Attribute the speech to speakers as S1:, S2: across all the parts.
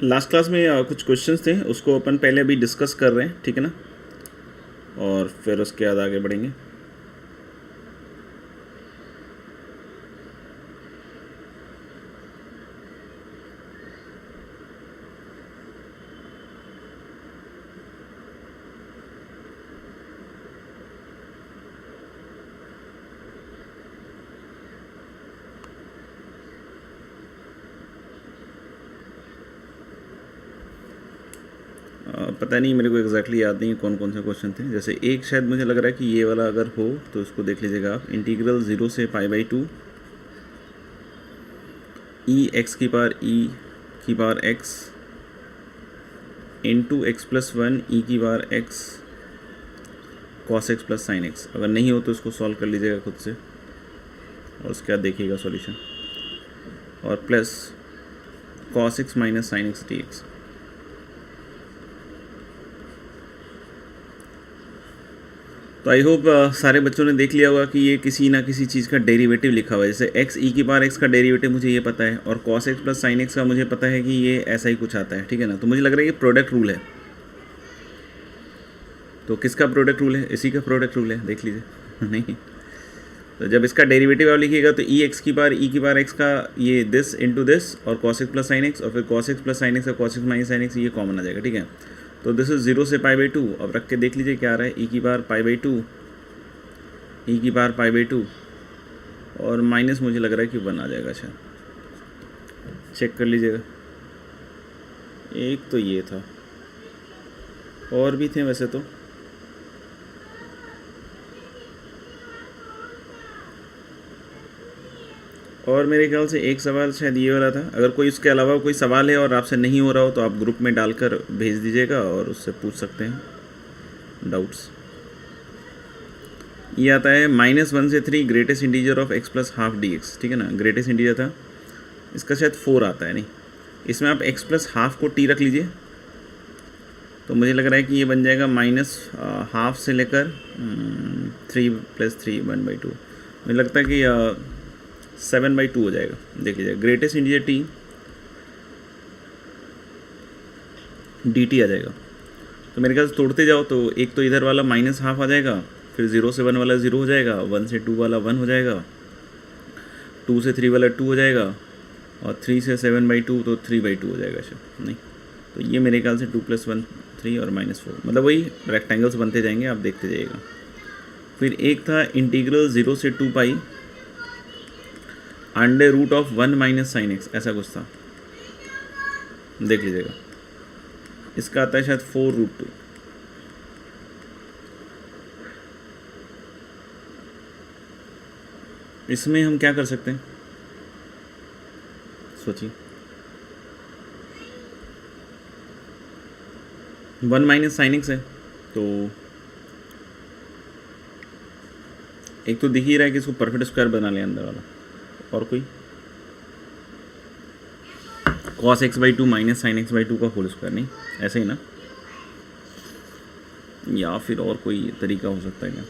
S1: Last class में कुछ questions थे, उसको अपन पहले अभी डिस्कस कर रहे हैं, ठीक है ना, और फिर उसके बाद आगे बढ़ेंगे। पता नहीं, मेरे को एग्जैक्टली याद नहीं कौन कौन से क्वेश्चन थे। जैसे एक शायद मुझे लग रहा है कि ये वाला अगर हो तो इसको देख लीजिएगा आप। इंटीग्रल 0 से π/2 e की power x into x plus 1 e की power x cos x plus sine x। अगर नहीं हो तो इसको सॉल्व कर लीजिएगा खुद से और उसके बाद देखिएगा सॉल्यूशन, और plus cos x minus sine x dx। तो आई होप सारे बच्चों ने देख लिया होगा कि ये किसी ना किसी चीज़ का डेरिवेटिव लिखा हुआ है। जैसे x e की पावर x का डेरिवेटिव मुझे ये पता है, और cos x plus sine x का मुझे पता है कि ये ऐसा ही कुछ आता है, ठीक है ना। तो मुझे लग रहा है ये प्रोडक्ट रूल है। तो किसका प्रोडक्ट रूल है? इसी का प्रोडक्ट रूल है, देख लीजिए। नहीं, तो जब इसका डेरिवेटिव आप लिखिएगा तो e की पावर x का ये दिस इंटू दिस और cos x plus sine x, और फिर cos x plus sine x और cos x minus sine x, ये कॉमन आ जाएगा, ठीक है। तो दिस इज 0 से π/2। अब रख के देख लीजिए क्या आ रहा है, e की पावर π/2 और माइनस मुझे लग रहा है कि 1 आ जाएगा। अच्छा, चेक कर लीजिएगा। एक तो ये था, और भी थे वैसे तो। और मेरे ख्याल से एक सवाल शायद ये वाला था। अगर कोई इसके अलावा कोई सवाल है और आपसे नहीं हो रहा हो तो आप ग्रुप में डालकर भेज दीजिएगा और उससे पूछ सकते हैं डाउट्स। ये आता है -1 से 3 greatest integer of x plus half dx, ठीक है ना। ग्रेटेस्ट इंटीजर था, इसका शायद 4 आता है। नहीं, इसमें आप x प्लस हाफ को t रख लीजिए, तो मुझे लग रहा है कि ये बन जाएगा -हाफ से लेकर 3 + 3 1/2। मुझे लगता है कि 7/2 हो जाएगा। देख लीजिए, ग्रेटेस्ट इंटीजर t dt आ जाएगा। तो मेरे ख्याल से तोड़ते जाओ तो एक तो इधर वाला -हाफ आ जाएगा, फिर 0 से 1 वाला 0 हो जाएगा, 1 से 2 वाला 1 हो जाएगा, 2 से 3 वाला 2 हो जाएगा, और 3 से 7/2 तो 3/2 हो जाएगा शायद। नहीं, तो ये मेरे ख्याल से 2 + 1 3 और -4, मतलब वही रेक्टेंगल्स बनते जाएंगे, आप देखते जाइएगा। फिर एक था इंटीग्रल 0 से 2π √1 माइनस साइन x, ऐसा कुछ था, देख लीजिएगा। इसका आता है शायद 4√2। इसमें हम क्या कर सकते हैं, सोचिए। 1 माइनस साइन x है, तो एक तो दिख ही रहा है कि इसको परफेक्ट स्क्वायर बना लें अंदर वाला। और कोई cos x/2 minus sign x/2 का होल स्क्वायर, नहीं ऐसे ही ना, या फिर और कोई तरीका हो सकता है क्या?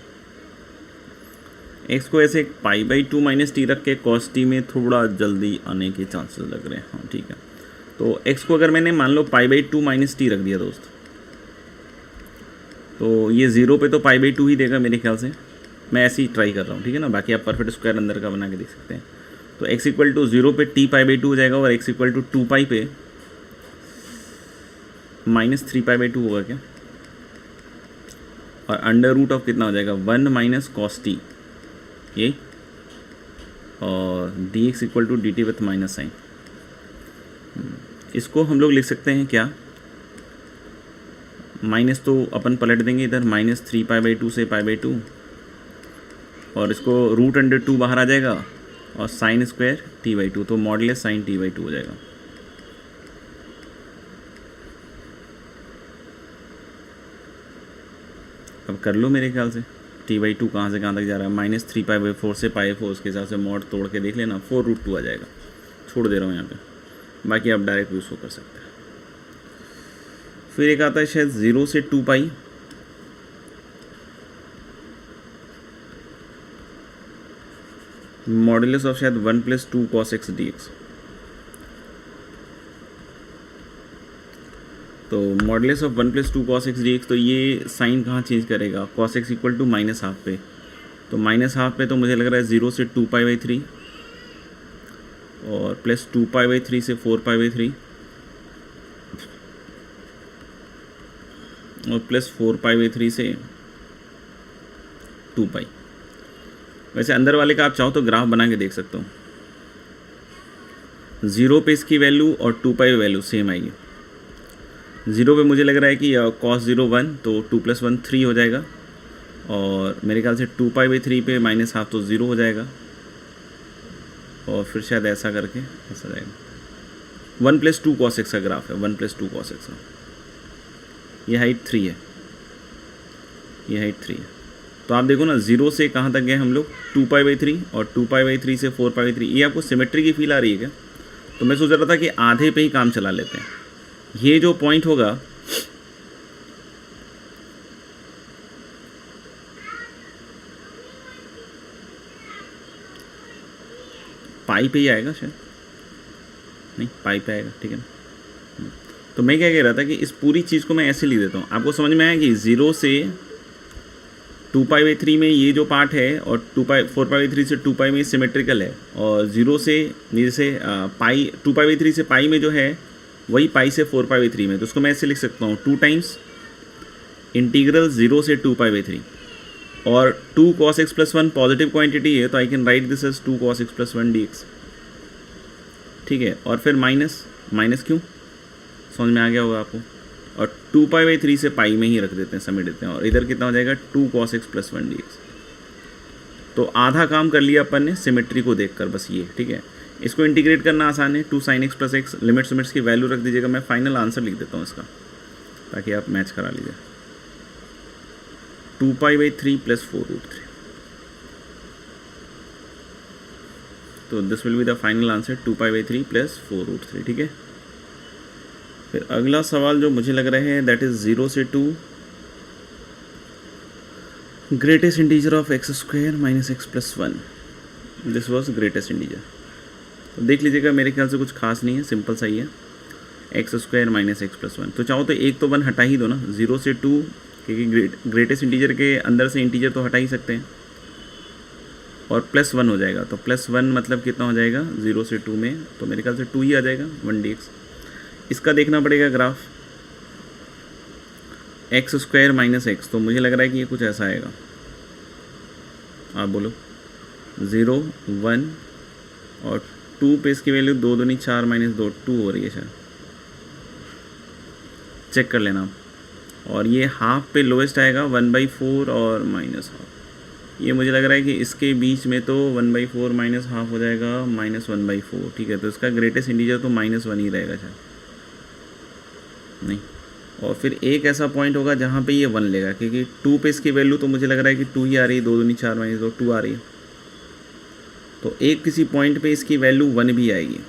S1: x को ऐसे π/2 माइनस टी रख के cos t में थोड़ा जल्दी आने के चांसेस लग रहे हैं। हाँ ठीक है, तो x को अगर मैंने मान लो π/2 माइनस टी रख दिया दोस्त, तो ये 0 पे तो π/2 ही देगा मेरे ख्याल से। मैं ऐसे ही ट्राई कर रहा हूँ, ठीक है ना, बाकी आप परफेक्ट स्क्वायर अंदर का बना के देख सकते हैं। तो x = 0 पे t π/2 हो जाएगा, और x = 2π पे -3π/2 होगा क्या, और √ऑफ कितना हो जाएगा, 1 माइनस cos t ये, और dx = dt with minus sine. इसको हम लोग लिख सकते हैं क्या, माइनस तो अपन पलट देंगे इधर, -3π/2 से π/2, और इसको √2 बाहर आ जाएगा, और साइन स्क्वायर t/2, तो मॉडुलस साइन t/2 हो जाएगा। अब कर लो मेरे ख्याल से, t/2 कहाँ से कहाँ तक जा रहा है, -3π/4 से π4, उसके हिसाब से मॉड तोड़ के देख लेना, 4√2 आ जाएगा। छोड़ दे रहा हूँ यहाँ पे, बाकी आप डायरेक्ट यूज़ कर सकते हैं। फिर एक आता है शायद 0 से 2π मॉडुलस ऑफ शायद 1 + 2 cos x dx। तो modulus of 1 + 2 cos x dx, तो ये साइन कहाँ चेंज करेगा, cos x इक्वल टू -½ पे, तो -½ पे तो मुझे लग रहा है 0 से 2π/3 और प्लस 2π/3 से 4π/3 और प्लस 4π/3 से 2π। वैसे अंदर वाले का आप चाहो तो ग्राफ बना के देख सकते हो। 0 पे इसकी वैल्यू और 2π वैल्यू सेम आएगी। 0 पे मुझे लग रहा है कि cos 0 1, तो 2 + 1 3 हो जाएगा, और मेरे ख्याल से 2π/3 पे -½ तो 0 हो जाएगा, और फिर शायद ऐसा करके ऐसा जाएगा। 1 + 2 cos x का ग्राफ है, 1 + 2 cos x का। ये हाइट 3 है, ये हाइट 3 है। तो आप देखो ना 0 से कहाँ तक गए हम लोग, 2π/3 और 2π/3 से 4π/3। ये आपको सिमेट्री की फील आ रही है क्या? तो मैं सोच रहा था कि आधे पे ही काम चला लेते हैं। ये जो पॉइंट होगा पाई पे ही आएगा शायद, नहीं पाई पे आएगा, ठीक है ना। तो मैं क्या कह रहा था कि इस पूरी चीज़ को मैं ऐसे लिख देता हूँ, आपको समझ में आया कि 0 से 2π/3 में ये जो पार्ट है, और 4π/3 से 2π में सिमेट्रिकल है, और 0 से जैसे पाई 2π/3 से पाई में जो है वही पाई से 4π/3 में, तो उसको मैं ऐसे लिख सकता हूँ 2 टाइम्स इंटीग्रल 0 से 2π/3, और 2 cos x + 1 पॉजिटिव क्वांटिटी है, तो I can write this as 2 cos x + 1 dx, ठीक है। और फिर माइनस क्यों, समझ में आ गया होगा आपको, और 2π/3 से पाई में ही रख देते हैं, समेट देते हैं, और इधर कितना हो जाएगा 2 cos x + 1 dx। तो आधा काम कर लिया अपन ने सिमेट्री को देखकर, बस ये, ठीक है। इसको इंटीग्रेट करना आसान है, 2 sin x + x, लिमिट्स की वैल्यू रख दीजिएगा। मैं फाइनल आंसर लिख देता हूँ इसका, ताकि आप मैच करा लीजिए। 2π/3 + 4√3, तो this will be the final answer, 2π/3 + 4√3, ठीक है। फिर अगला सवाल जो मुझे लग रहा है दैट इज़ 0 से 2 greatest integer of x² - x + 1, this was greatest integer. तो देख लीजिएगा, मेरे ख्याल से कुछ खास नहीं है, सिंपल सा ही है, x² - x + 1। तो चाहो तो एक तो 1 हटा ही दो ना, 0 से 2, क्योंकि ग्रेटेस्ट इंटीजर के अंदर से इंटीजर तो हटा ही सकते हैं, और +1 हो जाएगा। तो +1 मतलब कितना हो जाएगा 0 से 2 में, तो मेरे ख्याल से 2 ही आ जाएगा, 1 dx। इसका देखना पड़ेगा ग्राफ, x² - x, तो मुझे लग रहा है कि ये कुछ ऐसा आएगा। आप बोलो 0 1 और 2 पे इसकी वैल्यू 2 दूनी 4 - 2 2 हो रही है शायद, चेक कर लेना। और ये हाफ पे लोएस्ट आएगा 1/4 और -½ ये मुझे लग रहा है कि इसके बीच में तो 1/4 -½ हो जाएगा -1/4, ठीक है। तो इसका ग्रेटेस्ट इंटीजर तो -1 ही रहेगा शायद, नहीं। और फिर एक ऐसा पॉइंट होगा जहाँ पे ये 1 लेगा, क्योंकि 2 पे इसकी वैल्यू तो मुझे लग रहा है कि 2 ही आ रही है, 2 दूनी 4 - 2 2 आ रही है। तो एक किसी पॉइंट पे इसकी वैल्यू 1 भी आएगी।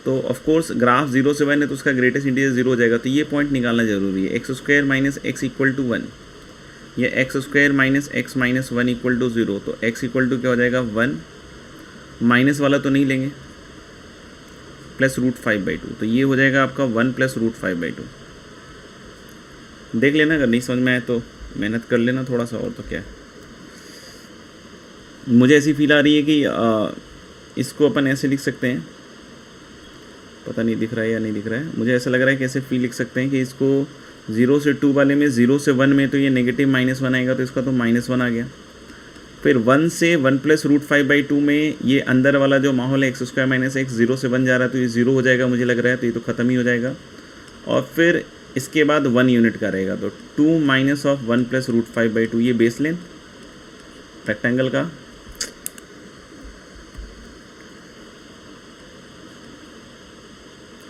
S1: तो ऑफ कोर्स ग्राफ 0 से 1 है, तो उसका ग्रेटेस्ट इंटीजर 0 हो जाएगा। तो ये पॉइंट निकालना ज़रूरी है, x² - x = 1, या x² - x - 1 = 0। तो x = क्या हो जाएगा 1, माइनस वाला तो नहीं लेंगे, +√5/2, तो ये हो जाएगा आपका 1 + √5/2। देख लेना, अगर नहीं समझ में आए तो मेहनत कर लेना थोड़ा सा, और तो क्या है। मुझे ऐसी फील आ रही है कि इसको अपन ऐसे लिख सकते हैं, पता नहीं दिख रहा है या नहीं दिख रहा है, मुझे ऐसा लग रहा है कि ऐसे फील लिख सकते हैं कि इसको 0 से 2 वाले में 0 से 1 में तो ये नेगेटिव -1 आएगा, तो इसका तो -1 आ गया। फिर 1 से 1 + √5/2 में ये अंदर वाला जो माहौल है x² - x 0 से 1 जा रहा है, तो ये 0 हो जाएगा मुझे लग रहा है, तो ये तो ख़त्म ही हो जाएगा। और फिर इसके बाद 1 यूनिट का रहेगा, तो 2 - 1 + √5/2, ये बेस लेंथ रेक्टेंगल का,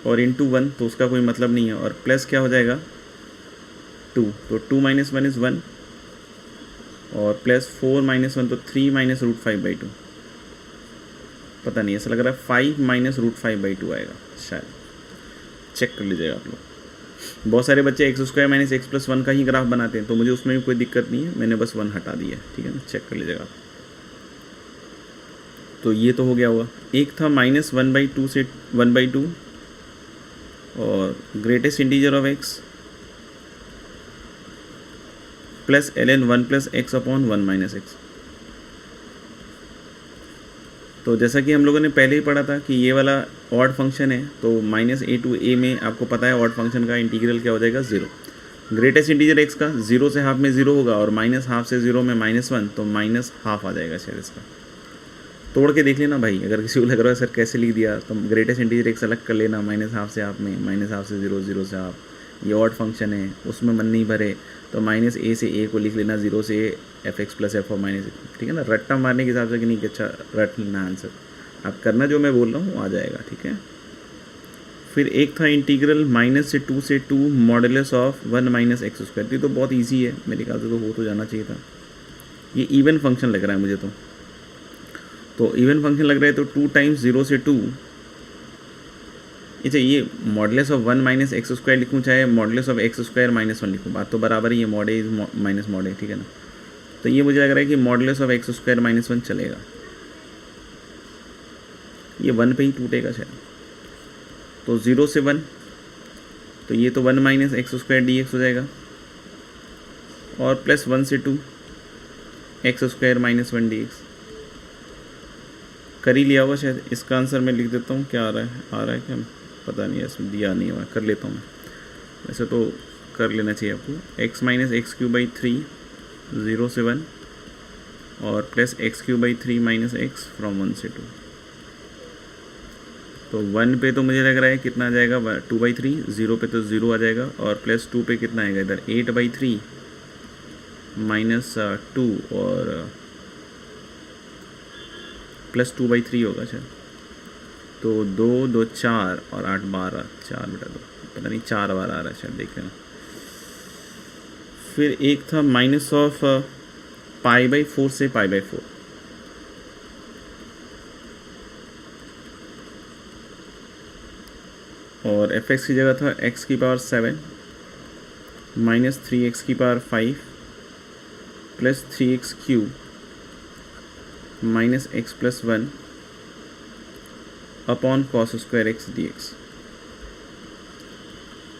S1: और इंटू 1, तो उसका कोई मतलब नहीं है। और प्लस क्या हो जाएगा 2, तो 2 - 1 इज़ 1, और प्लस 4 - 1 तो 3 - √5/2, पता नहीं, ऐसा लग रहा है 5 - √5/2 आएगा शायद, चेक कर लीजिएगा आप लोग। बहुत सारे बच्चे x² - x + 1 का ही ग्राफ बनाते हैं, तो मुझे उसमें भी कोई दिक्कत नहीं है, मैंने बस 1 हटा दिया है, ठीक है ना, चेक कर लीजिएगा आप। तो ये तो हो गया होगा। एक था -1/2 से 1/2, और greatest integer of x plus ln 1 plus x upon 1 minus x. तो जैसा कि हम लोगों ने पहले ही पढ़ा था कि ये वाला ऑड फंक्शन है, तो माइनस ए टू ए में आपको पता है ऑड फंक्शन का इंटीग्रल क्या हो जाएगा, 0। ग्रेटेस्ट इंटीजर x का 0 से हाफ में 0 होगा और माइनस हाफ से 0 में -1, तो माइनस हाफ आ जाएगा शायद इसका। तोड़ के देख लेना भाई, अगर किसी को लग रहा है सर कैसे लिख दिया, तो ग्रेटेस्ट इंटीजर x अलग कर लेना, माइनस हाफ से हाफ में, माइनस हाफ से 0, 0 से हाफ, ये ऑड फंक्शन है उसमें मन नहीं भरे तो माइनस ए से ए को लिख लेना, 0 से A F x plus F और माइनस, ठीक है ना, रट्टा मारने के हिसाब से कि नहीं कि अच्छा रट लेना आंसर, आप करना जो मैं बोल रहा हूँ आ जाएगा, ठीक है। फिर एक था इंटीग्रल माइनस से 2 से 2 modulus of 1 minus x square. ये तो बहुत इजी है मेरे ख्याल से, तो हो तो जाना चाहिए था। ये इवन फंक्शन लग रहा है मुझे तो इवन फंक्शन लग रहा है, तो 2 टाइम्स 0 से 2, अच्छा ये modulus of 1 minus x square लिखूँ चाहे modulus of x square minus 1 लिखूँ, बात तो बराबर ही है, मॉड ए माइनस मॉड ए, ठीक है ना। तो ये मुझे लग रहा है कि modulus of x square minus 1 चलेगा, ये 1 पे ही टूटेगा शायद। तो 0 से 1, तो ये तो 1 minus x square D x हो जाएगा, और प्लस 1 से 2 x square minus 1 D x. कर ही लिया होगा शायद, इसका आंसर मैं लिख देता हूँ, क्या आ रहा है क्या पता नहीं है, इसमें दिया नहीं हुआ, कर लेता हूँ मैं, वैसे तो कर लेना चाहिए आपको। X minus x Q by 3 0 से 1 और plus x Q by 3 minus x from 1 से 2। तो 1 पे तो मुझे लग रहा है कितना आ जाएगा, 2/3, 0 पे तो 0 आ जाएगा, और प्लस 2 पे कितना आएगा इधर, 8/3 माइनस 2 और प्लस 2/3 होगा शायद। तो 2 2 4 और 8 12, 4/2, पता नहीं 4 बार आ रहा है शायद, देख लेना। फिर एक था माइनस ऑफ π/4 से π/4, और एफ एक्स की जगह था x की पावर 7 माइनस 3x की power 5 plus 3x cube minus x plus 1 upon cos square x D x.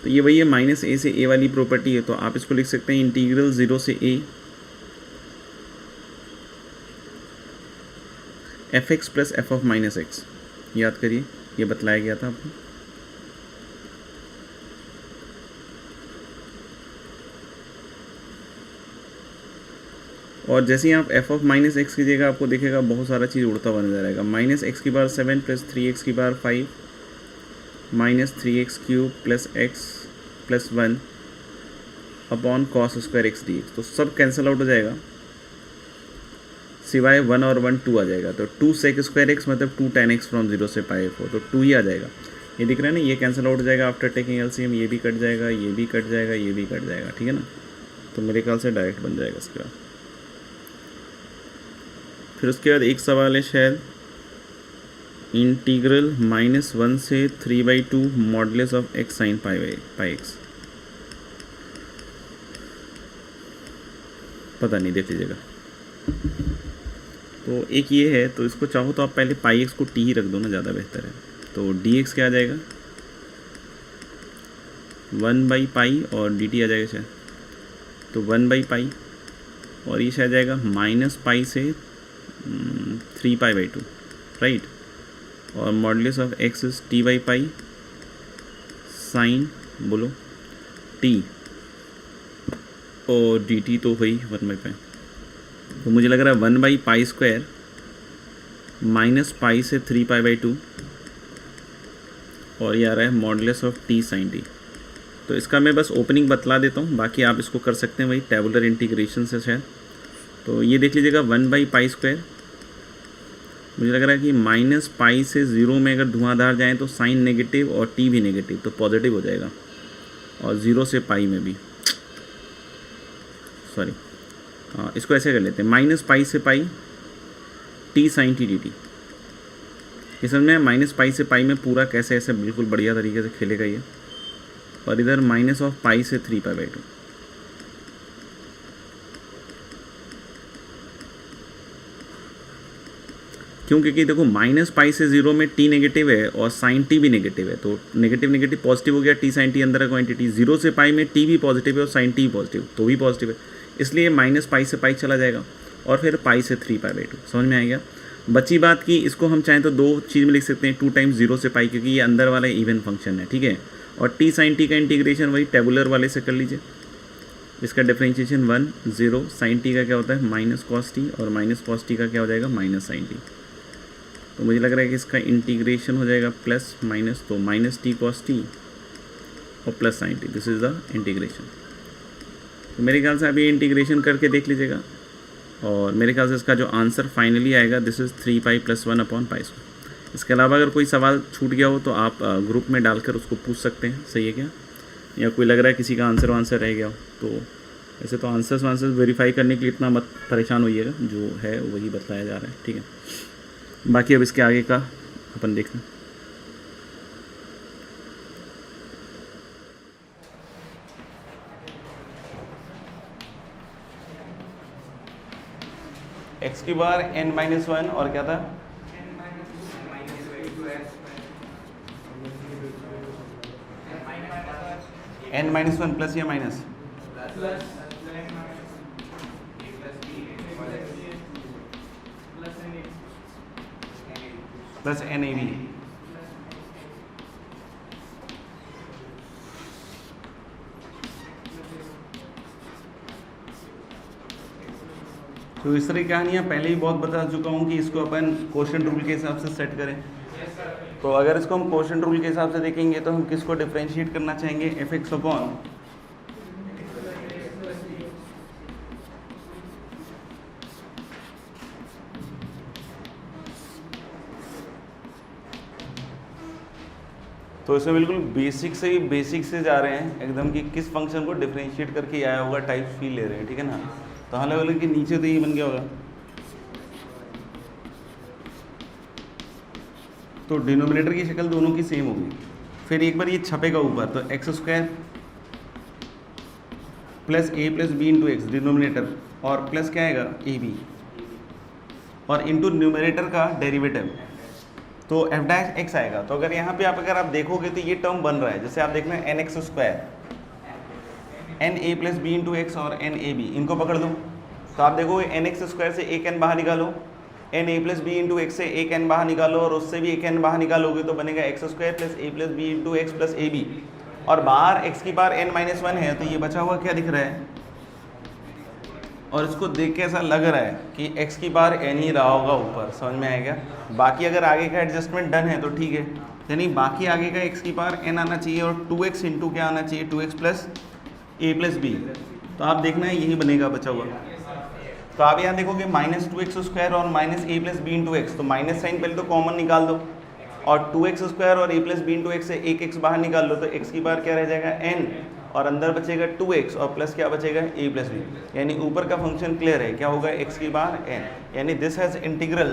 S1: तो ये वही है माइनस ए से ए वाली प्रॉपर्टी है, तो आप इसको लिख सकते हैं इंटीग्रल 0 से a F x plus f of minus x. याद करिए ये बतलाया गया था आपको। और जैसे ही आप एफ ऑफ माइनस एक्स कीजिएगा आपको दिखेगा बहुत सारा चीज़ उड़ता हुआ नजर आएगा। माइनस एक्स की पावर 7 प्लस 3x की power 5 minus 3x cube plus x plus 1 upon cos square x D x. तो सब कैंसिल आउट हो जाएगा सिवाय 1 और 1 2 आ जाएगा। तो 2 सेक स्क्वायर एक्स मतलब 2 tan x फ्रॉम 0 से π/4, तो 2 ही आ जाएगा। ये दिख रहा है ना, ये कैंसिल आउट हो जाएगा आफ्टर टेकिंग एलसीएम, ये भी कट जाएगा, ये भी कट जाएगा, ये भी कट जाएगा, ठीक है ना। तो मेरे ख्याल से डायरेक्ट बन जाएगा इसके बाद। फिर उसके बाद एक सवाल है शायद इंटीग्रल -1 से 3/2 modulus of x sign π/x। पता नहीं, देख लीजिएगा। तो एक ये है, तो इसको चाहो तो आप पहले πx को t ही रख दो ना, ज़्यादा बेहतर है। तो dx क्या आ जाएगा 1/π और dt आ जाएगा शायद, तो 1/π और ये शायद जाएगा -π से 3π/2, राइट। और modulus of x is t/π sine बोलो t और dt तो हुई 1/π। तो मुझे लग रहा है 1/π स्क्वायर माइनस π से 3π/2 और ये आ रहा है modulus of t sine t। तो इसका मैं बस ओपनिंग बतला देता हूँ, बाकी आप इसको कर सकते हैं वही टेबुलर इंटीग्रेशन से शायद। तो ये देख लीजिएगा 1/π स्क्वायर, मुझे लग रहा है कि -π से 0 में अगर धुआंधार जाएँ तो साइन नेगेटिव और t भी नेगेटिव, तो पॉजिटिव हो जाएगा। और 0 से π में भी, सॉरी इसको ऐसे कर लेते हैं, -π से π t साइन t dt। ये समझ में -π से π में पूरा कैसे ऐसे बिल्कुल बढ़िया तरीके से खेलेगा ये। और इधर -π से 3π/2। क्यों? क्योंकि देखो माइनस पाई से 0 में टी नेगेटिव है और साइन टी भी नेगेटिव है, तो नेगेटिव नेगेटिव पॉजिटिव हो गया, टी साइन टी अंदर का क्वांटिटी। 0 से पाई में टी भी पॉजिटिव है और साइन टी पॉजिटिव तो भी पॉजिटिव है, इसलिए माइनस पाई से पाई चला जाएगा और फिर पाई से 3π/2। समझ में आएगा? बची बात की इसको हम चाहें तो दो चीज़ में लिख सकते हैं, 2 टाइम्स 0 से पाई, क्योंकि ये अंदर वाला इवन फंक्शन है, ठीक है। और टी साइन टी का इंटीग्रेशन वही टेबुलर वाले से कर लीजिए। इसका डिफरेंशिएशन 1 0, साइन टी का क्या होता है माइनस कॉस टी, और माइनस कॉस टी का क्या हो जाएगा माइनस साइन टी। तो मुझे लग रहा है कि इसका इंटीग्रेशन हो जाएगा प्लस माइनस, तो माइनस टी कॉस टी और plus sign T, this is the integration. तो मेरे ख्याल से अभी इंटीग्रेशन करके देख लीजिएगा, और मेरे ख्याल से इसका जो आंसर फाइनली आएगा दिस इज़ 3π + 1/π²। इसके अलावा अगर कोई सवाल छूट गया हो तो आप ग्रुप में डालकर उसको पूछ सकते हैं, सही है क्या? या कोई लग रहा है किसी का आंसर रह गया हो, तो ऐसे तो आंसर्स वेरीफाई करने के लिए इतना मत परेशान होइएगा, जो है वही बताया जा रहा है, ठीक है। बाकी अब इसके आगे का अपन देखते हैं। एक्स की बार n-1 और क्या था n-1 प्लस या माइनस प्लस NAB। तो इस तरह की कहानियाँ पहले ही बहुत बता चुका हूँ कि इसको अपन क्वोशिएंट रूल के हिसाब से सेट करें। तो अगर इसको हम क्वोशिएंट रूल के हिसाब से देखेंगे तो हम किसको डिफरेंशिएट करना चाहेंगे, fx अपॉन तो इसमें बिल्कुल बेसिक से जा रहे हैं एकदम कि किस फंक्शन को डिफरेंशिएट करके आया होगा टाइप फील ले रहे हैं, ठीक है ना। तो हाँ लेवल कि नीचे तो ये बन गया होगा, तो डिनोमिनेटर की शक्ल दोनों की सेम होगी। फिर एक बार ये छपेगा ऊपर, तो x² plus a plus b into x denominator, और प्लस क्या आएगा ab, और इंटू न्यूमरेटर का डेरिवेटिव तो f' आएगा। तो अगर यहाँ पे अगर आप देखोगे तो ये टर्म बन रहा है, जैसे आप देखना nx², na plus b into x और nab, इनको पकड़ लो तो आप देखोगे nx² से एक n बाहर निकालो, na plus b into x से एक n बाहर निकालो, और उससे भी एक n बाहर निकालोगे तो बनेगा x² plus a plus b into x plus ab, और बाहर x की पावर n-1 है, तो ये बचा हुआ क्या दिख रहा है, और इसको देख के ऐसा लग रहा है कि x की पावर n ही रहा होगा ऊपर। समझ में आएगा? बाकी अगर आगे का एडजस्टमेंट डन है तो ठीक है, यानी बाकी आगे का x की पावर n आना चाहिए और 2x इंटू क्या आना चाहिए 2x plus a plus B. तो आप देखना है यही बनेगा बचा हुआ। तो आप यहाँ देखोगे -2x² और -a plus b into x, तो माइनस साइन पहले तो कॉमन निकाल दो, और 2x² और a plus b into x से एक x बाहर निकाल लो, तो x की बार क्या रह जाएगा n, और अंदर बचेगा 2x और प्लस क्या बचेगा a प्लस बी, यानी ऊपर का फंक्शन क्लियर है, क्या होगा x की बार n, यानी दिस हैज इंटीग्रल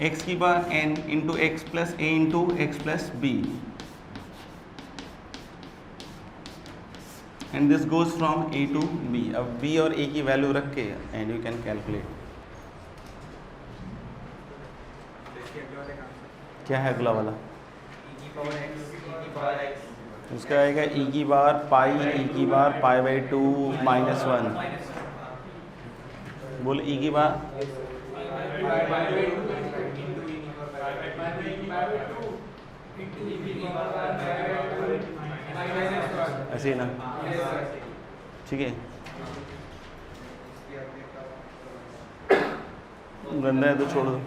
S1: x की बार n into x plus a into x plus b, and this goes from a to b। अब b और a की वैल्यू रख के एंड यू कैन कैलकुलेट। क्या है अगला वाला? उसका आएगा e की बार पाई e की बार π/2 -1। बोल e की बार ऐसे ही ना, ठीक है। गंदा है तो छोड़ दो,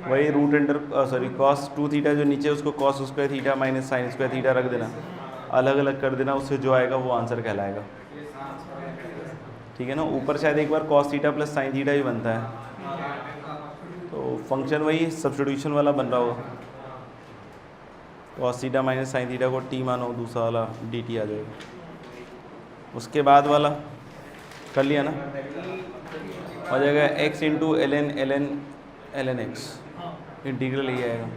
S1: वही रूट अंडर cos 2 थीटा जो नीचे उसको cos square theta minus sine square theta रख देना, अलग अलग कर देना, उससे जो आएगा वो आंसर कहलाएगा, ठीक है ना। ऊपर शायद एक बार cos theta plus sine theta ही बनता है, तो फंक्शन वही सब्स्टिट्यूशन वाला बन रहा होगा, cos theta minus sine theta को t मानो, दूसरा वाला dt आ जाएगा। उसके बाद वाला कर लिया ना, हो जाएगा x into ln x, integral ये आएगा,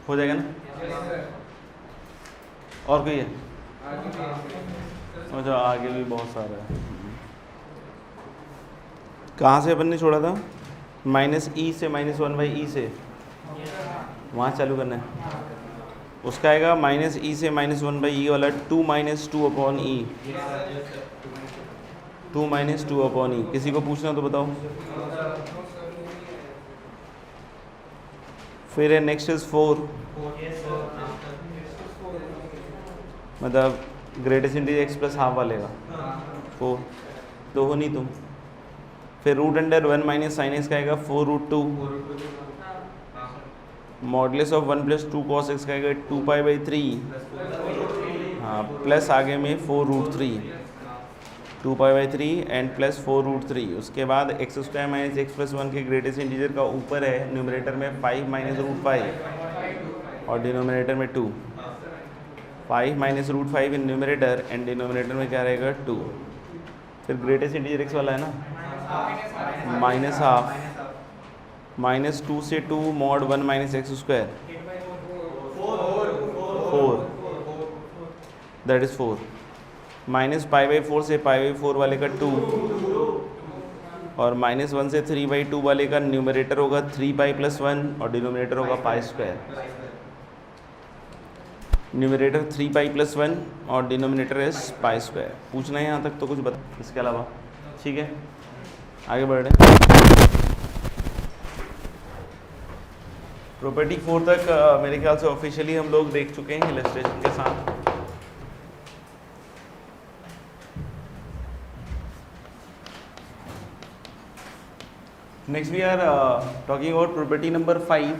S1: हो जाएगा ना। और कोई है? अच्छा आगे भी बहुत सारा है। कहाँ से अपन ने छोड़ा था? माइनस ई से, -1/e से, वहाँ चालू करना है। उसका आएगा माइनस ई से -1/e वाला 2 - 2/e, 2 - 2/e। किसी को पूछना तो बताओ। फिर है नेक्स्ट इज 4, मतलब greatest integer x plus half वाले का 4 तो हो नहीं तुम। फिर root under 1 minus sine x का आएगा 4√2, मॉडुलस ऑफ 1 + 2 cos x का आएगा 2π/3, हाँ, प्लस आगे में 4√3, 2π/3 एंड प्लस 4√3। उसके बाद x² - x + 1 के ग्रेटेस्ट इंटीजर का ऊपर है न्यूमरेटर में 5 - √5 और डिनोमिनेटर में 2, 5 - √5 इन न्यूमरेटर एंड डिनोमिनेटर में क्या रहेगा 2। फिर ग्रेटेस्ट इंटीजर x वाला है ना, -½ -2 से 2 mod 1 - x², 4, दैट इज 4, -π/4 से π/4 वाले का 2 और -1 से 3/2 वाले का न्यूमरेटर होगा 3π + 1 और डिनोमिनेटर होगा π²। न्यूमरेटर 3π + 1 और डिनोमिनेटर इज π²। पूछना है यहाँ तक तो कुछ बता इसके अलावा? ठीक है, आगे बढ़ रहे हैं। प्रॉपर्टी 4 तक मेरे ख्याल से ऑफिशियली हम लोग देख चुके हैं इलस्ट्रेशन के साथ। Next we are talking about property number 5,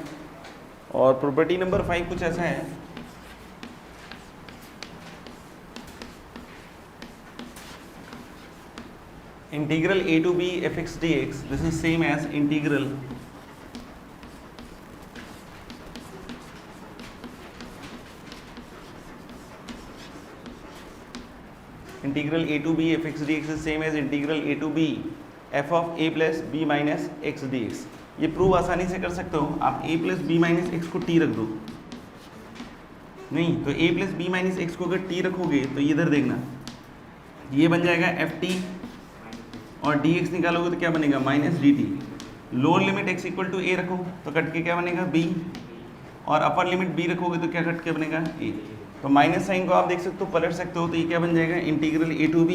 S1: और प्रॉपर्टी नंबर 5 कुछ ऐसा है, integral a to b fx dx, this is same as integral a to b fx dx is same as integral a to b f of a plus b minus x dx। ये prove आसानी से कर सकते हो आप। a plus b minus x को t रख दो, नहीं तो a plus b minus x को अगर t रखोगे तो ये इधर देखना, ये बन जाएगा ft और dx निकालोगे तो क्या बनेगा -dt। Lower limit x equal to a रखो तो कट के क्या बनेगा b, और अपर लिमिट b रखोगे तो क्या कट के बनेगा a। तो माइनस साइन को आप देख सकते हो, पलट सकते हो, तो ये क्या बन जाएगा इंटीग्रल a to b,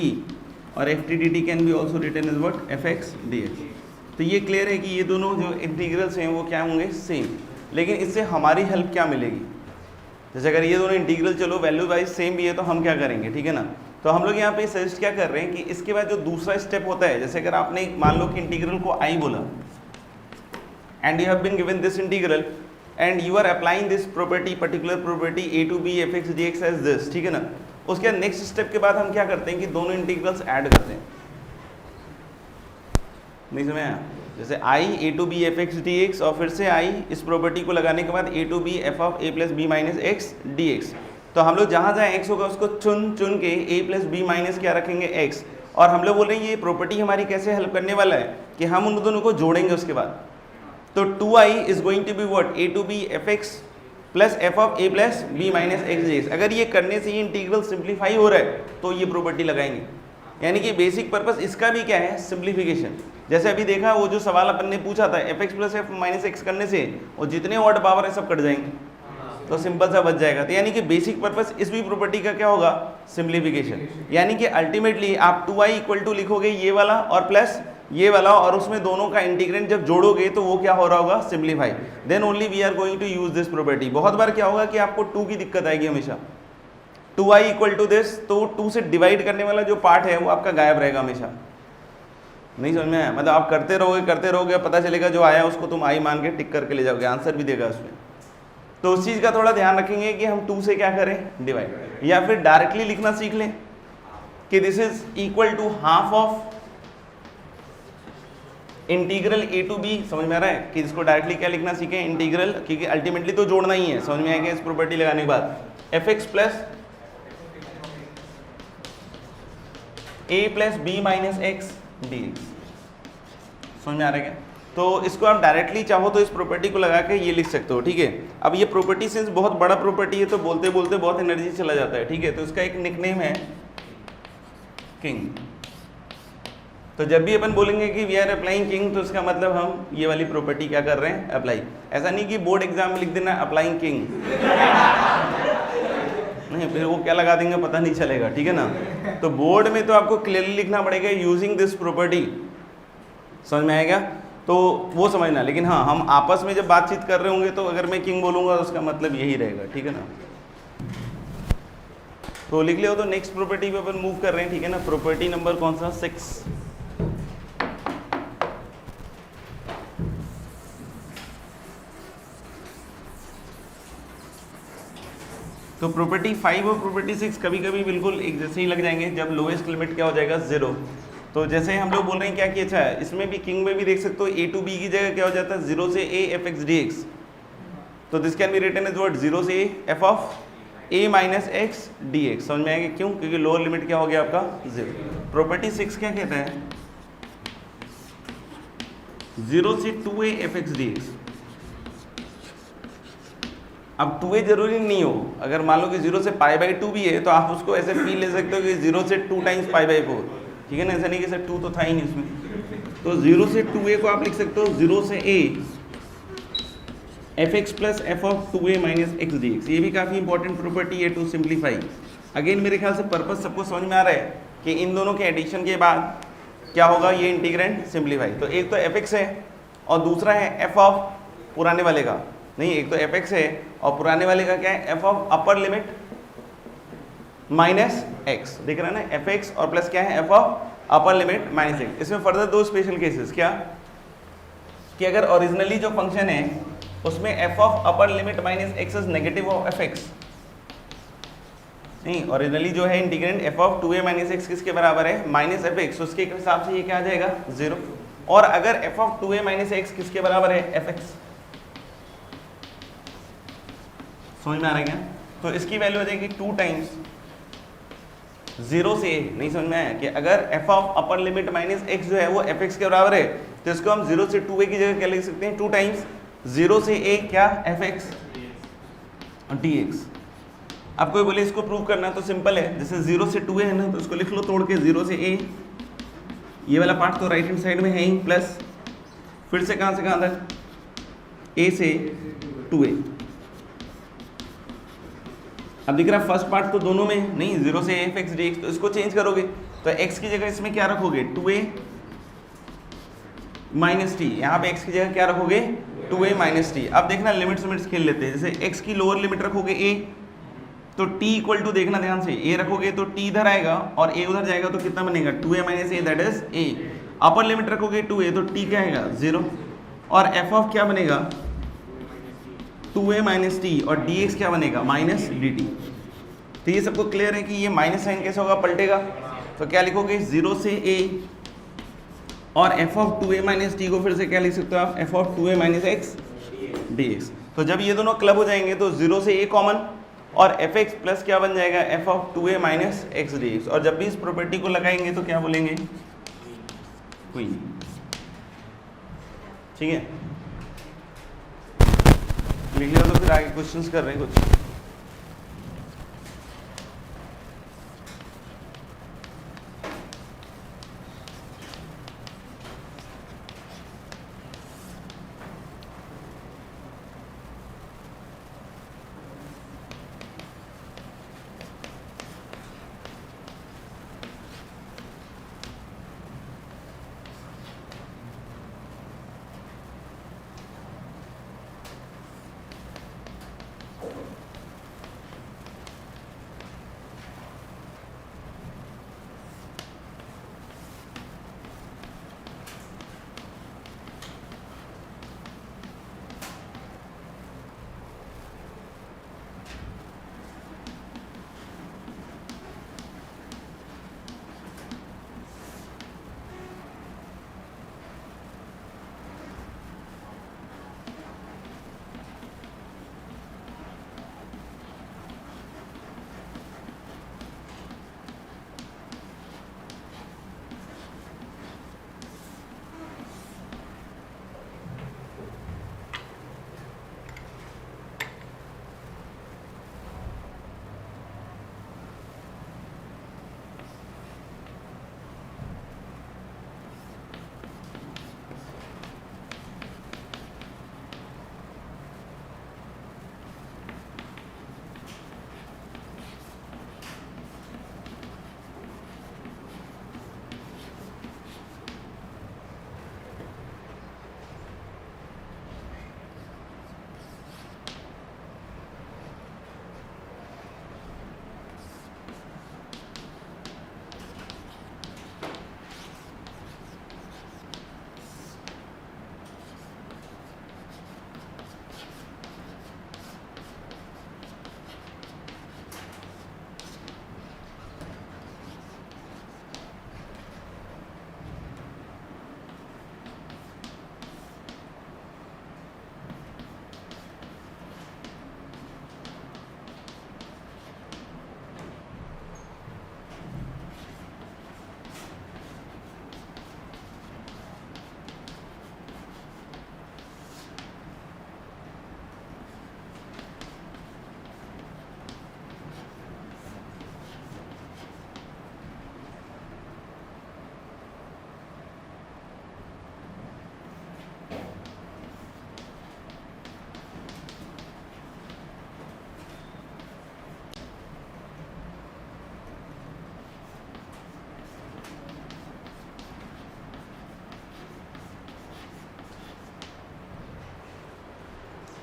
S1: और ft dt can be also written as what fx dx। तो ये क्लियर है कि ये दोनों जो इंटीग्रल्स हैं वो क्या होंगे सेम। लेकिन इससे हमारी हेल्प क्या मिलेगी? जैसे अगर ये दोनों इंटीग्रल चलो वैल्यू वाइज सेम भी है तो हम क्या करेंगे, ठीक है ना। तो हम लोग यहाँ पे सजेस्ट क्या कर रहे हैं कि इसके बाद जो दूसरा स्टेप होता है, जैसे अगर आपने मान लो कि इंटीग्रल को i बोला and you have been given this integral and you are applying this property, particular property a to b fx dx as this, ठीक है ना। उसके नेक्स्ट स्टेप के बाद हम क्या करते हैं कि दोनों इंटीग्रल्स ऐड करते हैं। नहीं समझ आया? जैसे i a to b fx dx और फिर से i इस प्रॉपर्टी को लगाने के बाद a to b f of a plus b minus x dx। तो हम लोग जहाँ जहाँ x होगा उसको चुन के a plus b minus क्या रखेंगे x, और हम लोग बोल रहे हैं ये प्रॉपर्टी हमारी कैसे हेल्प करने वाला है कि हम उन दोनों को जोड़ेंगे उसके बाद। तो 2i is going to be what a to b fx plus f of a plus b minus x dx। अगर ये करने से ये इंटीग्रल सिंप्लीफाई हो रहा है तो ये प्रॉपर्टी लगाएंगे, यानी कि बेसिक पर्पस इसका भी क्या है, सिंप्लीफिकेशन। जैसे अभी देखा वो जो सवाल अपन ने पूछा था fx plus f minus x करने से और जितने ऑड पावर है सब कट जाएंगे, तो सिंपल सा बच जाएगा। तो यानी कि बेसिक पर्पस इस भी प्रॉपर्टी का क्या होगा, सिंप्लीफिकेशन। यानी कि अल्टीमेटली आप 2i इक्वल टू लिखोगे ये वाला और प्लस ये वाला, और उसमें दोनों का इंटीग्रेंट जब जोड़ोगे तो वो क्या हो रहा होगा, simplify. Then only we are going to use this property. बहुत बार क्या होगा कि आपको 2 की दिक्कत आएगी हमेशा, 2i इक्वल टू दिस, तो 2 से डिवाइड करने वाला जो पार्ट है वो आपका गायब रहेगा हमेशा। नहीं समझ में आया? मतलब आप करते रहोगे, पता चलेगा जो आया उसको तुम i मान के टिक करके ले जाओगे, आंसर भी देगा उसमें। तो उस चीज़ का थोड़ा ध्यान रखेंगे कि हम 2 से क्या करें, डिवाइड, या फिर डायरेक्टली लिखना सीख लें कि this is equal to half of integral a to b। समझ में आ रहा है कि इसको डायरेक्टली क्या लिखना सीखें, इंटीग्रल, क्योंकि अल्टीमेटली तो जोड़ना ही है। समझ में आएगा इस प्रॉपर्टी लगाने के बाद fx plus a plus b minus x dx। समझ में आ रहा है क्या? तो इसको आप डायरेक्टली चाहो तो इस प्रॉपर्टी को लगा के ये लिख सकते हो, ठीक है। अब ये प्रॉपर्टी सिंस बहुत बड़ा प्रॉपर्टी है तो बोलते बोलते बहुत एनर्जी चला जाता है, ठीक है। तो इसका एक निकनेम है किंग। तो जब भी अपन बोलेंगे कि वी आर अप्लाइंग किंग, तो इसका मतलब हम ये वाली प्रॉपर्टी क्या कर रहे हैं, अप्लाई। ऐसा नहीं कि बोर्ड एग्जाम में लिख देना अप्लाइंग किंग, नहीं, फिर वो क्या लगा देंगे पता नहीं चलेगा, ठीक है ना। तो बोर्ड में तो आपको क्लियरली लिखना पड़ेगा यूजिंग दिस प्रॉपर्टी, समझ में आएगा, तो वो समझना। लेकिन हाँ, हम आपस में जब बातचीत कर रहे होंगे तो अगर मैं किंग बोलूंगा तो उसका मतलब यही रहेगा, ठीक है ना। तो लिख लियो। तो नेक्स्ट प्रॉपर्टी पे अपन मूव कर रहे हैं, ठीक है ना। प्रॉपर्टी नंबर कौन सा, 6। तो प्रॉपर्टी 5 और प्रॉपर्टी 6 कभी कभी बिल्कुल एक जैसे ही लग जाएंगे जब लोएस्ट लिमिट क्या हो जाएगा, 0। तो जैसे हम लोग बोल रहे हैं क्या कि अच्छा है, इसमें भी किंग में भी देख सकते हो a to b की जगह क्या हो जाता है, 0 से a f x dx। तो this can be written as what, 0 से a f of a minus x dx। समझ में आएगा क्यों, क्योंकि लोअर लिमिट क्या हो गया आपका, 0। प्रॉपर्टी 6 क्या कहता है, 0 से 2a f x dx। अब 2a जरूरी नहीं हो, अगर मान लो कि 0 से π/2 भी है तो आप उसको ऐसे भी ले सकते हो कि 0 से 2 टाइम्स π/4, ठीक है ना। ऐसा नहीं कि सर 2 तो था ही नहीं उसमें, तो 0 से 2a को आप लिख सकते हो 0 से a f(x + f of 2a - x dx। ये भी काफ़ी इंपॉर्टेंट प्रॉपर्टी है टू सिंप्लीफाई। अगेन मेरे ख्याल से पर्पस सबको समझ में आ रहा है कि इन दोनों के एडिशन के बाद क्या होगा, ये इंटीग्रेंड सिंप्लीफाई। तो एक तो f(x) है और दूसरा है f of पुराने वाले का, नहीं, एक तो f(x) है और पुराने वाले का क्या है, f of upper limit minus x। देख रहे हैं ना, f(x) और प्लस क्या है, f of upper limit minus x। इसमें फर्दर दो स्पेशल केसेस, क्या कि अगर ओरिजिनली जो फंक्शन है उसमें f of upper limit minus x is negative of f(x), नहीं, ओरिजिनली जो है integrand f of 2a - x किसके बराबर है, माइनस f(x), उसके हिसाब से ये क्या आ जाएगा, 0। और अगर f of 2a - x किसके बराबर है, f(x), समझ में आ रहा है क्या। तो इसकी वैल्यू हो जाएगी 2 टाइम्स 0 से a। नहीं समझ में आया कि अगर f of upper limit minus x जो है वो f(x) के बराबर है, तो इसको हम 0 से 2a की जगह क्या लिख सकते हैं, 2 टाइम्स 0 से a क्या, f(x) और dx। अब कोई बोले इसको प्रूव करना तो सिंपल है, जैसे 0 से 2a है ना, तो इसको लिख लो तोड़ के, 0 से a, ये वाला पार्ट तो राइट हैंड साइड में है ही, प्लस फिर से कहाँ तक, a से 2a। अब दिख रहा है फर्स्ट पार्ट तो दोनों में नहीं, 0 से f(x) dx, तो इसको चेंज करोगे तो x की जगह इसमें क्या रखोगे, 2a माइनस टी। यहाँ पे x की जगह क्या रखोगे, 2a माइनस टी। अब देखना लिमिट्स खेल लेते हैं, जैसे x की लोअर लिमिट रखोगे a, तो t इक्वल टू, देखना ध्यान से, a रखोगे तो t इधर आएगा और a उधर जाएगा तो कितना बनेगा, 2a minus a, that is a। Upper limit रखोगे 2a तो t क्या आएगा, 0। और f ऑफ क्या बनेगा, 2a माइनस टी, और dx क्या बनेगा, माइनस dt। तो ये सबको क्लियर है कि ये माइनस साइन कैसे होगा, पलटेगा। तो क्या लिखोगे, 0 से a और f of 2a minus T को फिर से क्या लिख सकते हो आप, f of 2a minus x dx। तो जब ये दोनों क्लब हो जाएंगे तो 0 से a कॉमन और f(x) प्लस क्या बन जाएगा, f of 2a minus x dx। और जब भी इस प्रॉपर्टी को लगाएंगे तो क्या बोलेंगे, कोई नहीं, ठीक है। लिख लिया तो फिर आगे क्वेश्चंस कर रहे हैं कुछ।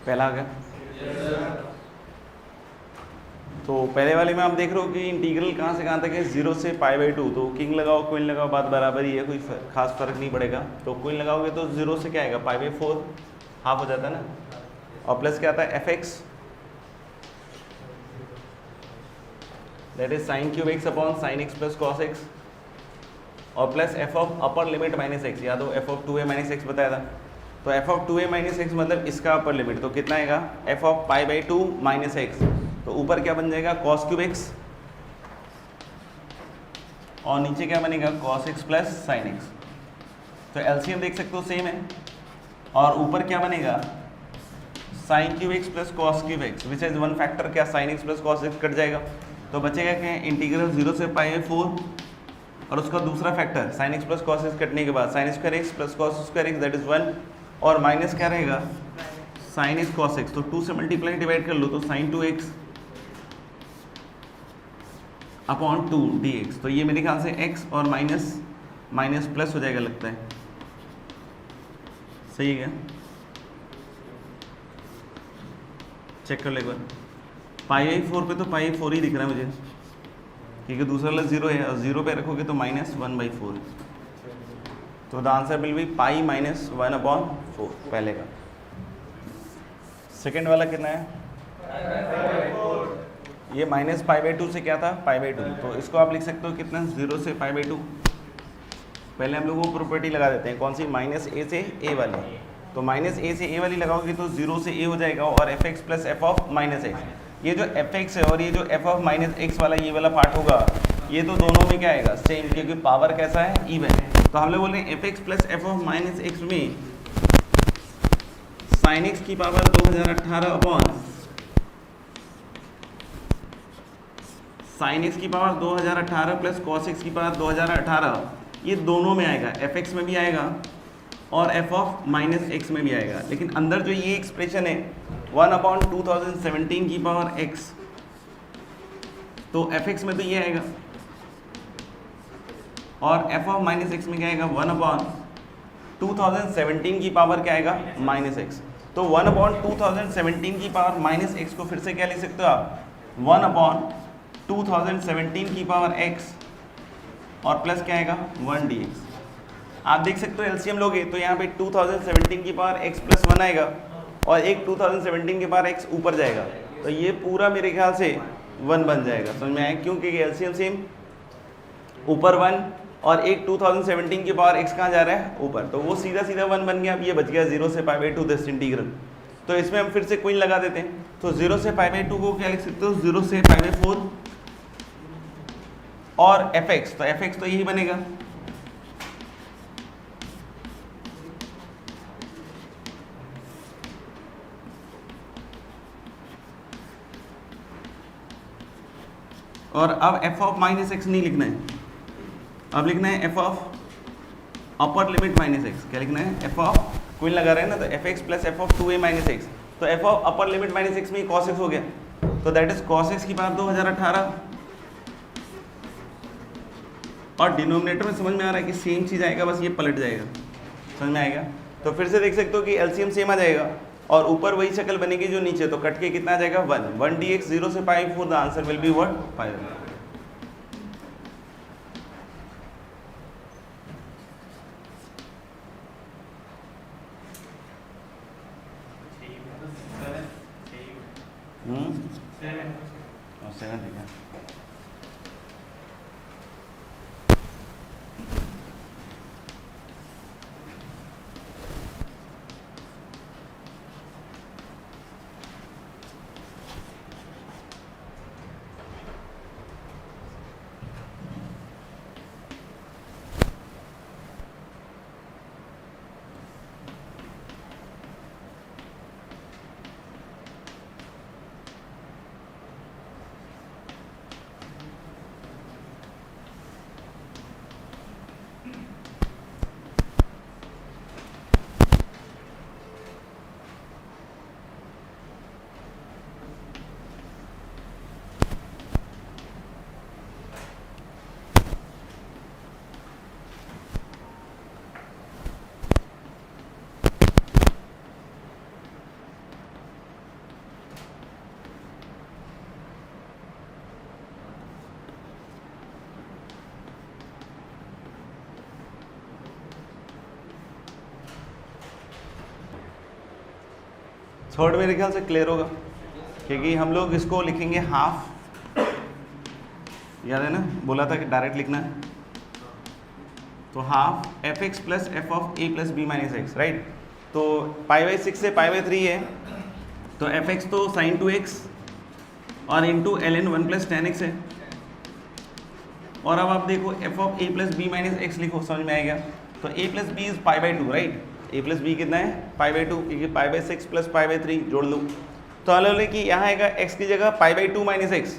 S1: पहला आ गया। तो पहले वाले में आप देख रहे हो कि इंटीग्रल कहाँ से कहाँ तक है, 0 से π/2। तो किंग लगाओ क्वीन लगाओ बात बराबर ही है, कोई खास फर्क नहीं पड़ेगा। तो क्वीन लगाओगे तो 0 से क्या आएगा π/4 हाफ हो जाता है ना, और प्लस क्या आता है fx that is sin cube x upon sin x plus cos x, और plus f of upper limit minus x, या तो f of 2a minus x बताया था। तो f of 2a minus x मतलब इसका अपर लिमिट, तो कितना आएगा f ऑफ π/2 माइनस एक्स, तो ऊपर क्या बन जाएगा cos क्यूब x, और नीचे क्या बनेगा cos x plus sin x। तो एलसीएम देख सकते हो सेम है, और ऊपर क्या बनेगा sin cube x plus cos cube x, which is one factor, क्या sin x plus cos x cut जाएगा, तो बचेगा क्या इंटीग्रल 0 से π/4 और उसका दूसरा factor sin x plus cos x कटने के बाद sin square x plus cos square x that is 1, और माइनस क्या रहेगा sin x cos x। तो 2 से मल्टीप्लाई डिवाइड कर लो तो sin 2x अपॉन 2 dx, तो ये मेरे ख्याल से x और माइनस माइनस प्लस हो जाएगा लगता है, सही है क्या, चेक कर लो एक बार। π/4 पे तो π/4 ही दिख रहा है मुझे, क्योंकि दूसरा वाला 0 है, और 0 पे रखोगे तो -1/4, तो the answer will B pi minus 1/4 पहले का। सेकेंड वाला कितना है, ये माइनस π/2 से क्या था π/2, तो इसको आप लिख सकते हो कितना 0 से π/2। पहले हम लोग वो प्रॉपर्टी लगा देते हैं, कौन सी, -a से a वाली। तो -a से a वाली लगाओगे तो 0 से a हो जाएगा, और fx plus f of minus x, ये जो fx है और ये जो f ऑफ माइनस एक्स वाला ये वाला पार्ट होगा, ये तो दोनों में क्या आएगा सेम, क्योंकि पावर कैसा है इवन। तो हम लोग बोल रहे हैं fx plus f of minus x में sin x की पावर 2018 अपॉन sin x की पावर 2018 प्लस cos x की पावर 2018, ये दोनों में आएगा, fx में भी आएगा और f ऑफ माइनस एक्स में भी आएगा। लेकिन अंदर जो ये एक्सप्रेशन है 1/2017 की पावर x, तो fx में तो ये आएगा, और f ऑफ माइनस एक्स में क्या आएगा 1/2017 की पावर क्या आएगा माइनस एक्स। तो 1/2017 की पावर माइनस एक्स को फिर से क्या लिख सकते हो आप 1/2017 की पावर x, और प्लस क्या आएगा 1 dx। आप देख सकते हो एलसीएम लोगे तो यहाँ पे 2017 की पावर x प्लस 1 आएगा, और एक 2017 की पावर x ऊपर जाएगा, तो ये पूरा मेरे ख्याल से 1 बन जाएगा, समझ में आया, क्योंकि एलसीएम सेम ऊपर 1 और एक 2017 की पावर x कहाँ जा रहा है ऊपर, तो वो सीधा सीधा 1 बन गया। अब ये बच गया 0 से π/2 दिस इंटीग्रल, तो इसमें हम फिर से क्वीन लगा देते हैं। तो 0 से π/2 को क्या लिख सकते हो 0 से π/4, और fx, तो fx तो यही बनेगा, और अब f ऑफ माइनस एक्स नहीं लिखना है, अब लिखना है f of upper limit minus x. क्या लिखना है f ऑफ, क्वीन लगा रहे हैं ना, तो fx plus f of 2a minus x, तो f of upper limit minus x में cos x हो गया, तो दैट इज cos x की पावर 2018, और डिनोमिनेटर में समझ में आ रहा है कि सेम चीज़ आएगा, बस ये पलट जाएगा, समझ में आएगा। तो फिर से देख सकते हो कि एलसीएम सेम आ जाएगा, और ऊपर वही शक्ल बनेगी जो नीचे, तो कट के कितना आ जाएगा 1 dx 0 से π/4, the answer will be what 5। और 7 ठीक है। थर्ड मेरे ख्याल से क्लियर होगा, क्योंकि हम लोग इसको लिखेंगे हाफ, याद है ना, बोला था कि डायरेक्ट लिखना है, तो half f x plus f of A plus B minus x, right. तो पाई बाई 6 से पाई बाई 3 है, तो एफ एक्स तो साइन 2x और into L N 1 plus ten X है, और अब आप देखो F of A plus B minus X लिखो, समझ में आएगा। तो A plus B is pi by 2, right, A plus B कितना है पाई बाई 2, क्योंकि pi by 6 plus pi by 3 जोड़ लो, तो मान लो कि यहाँ आएगा एक्स की जगह पाई बाई 2 माइनस एक्स,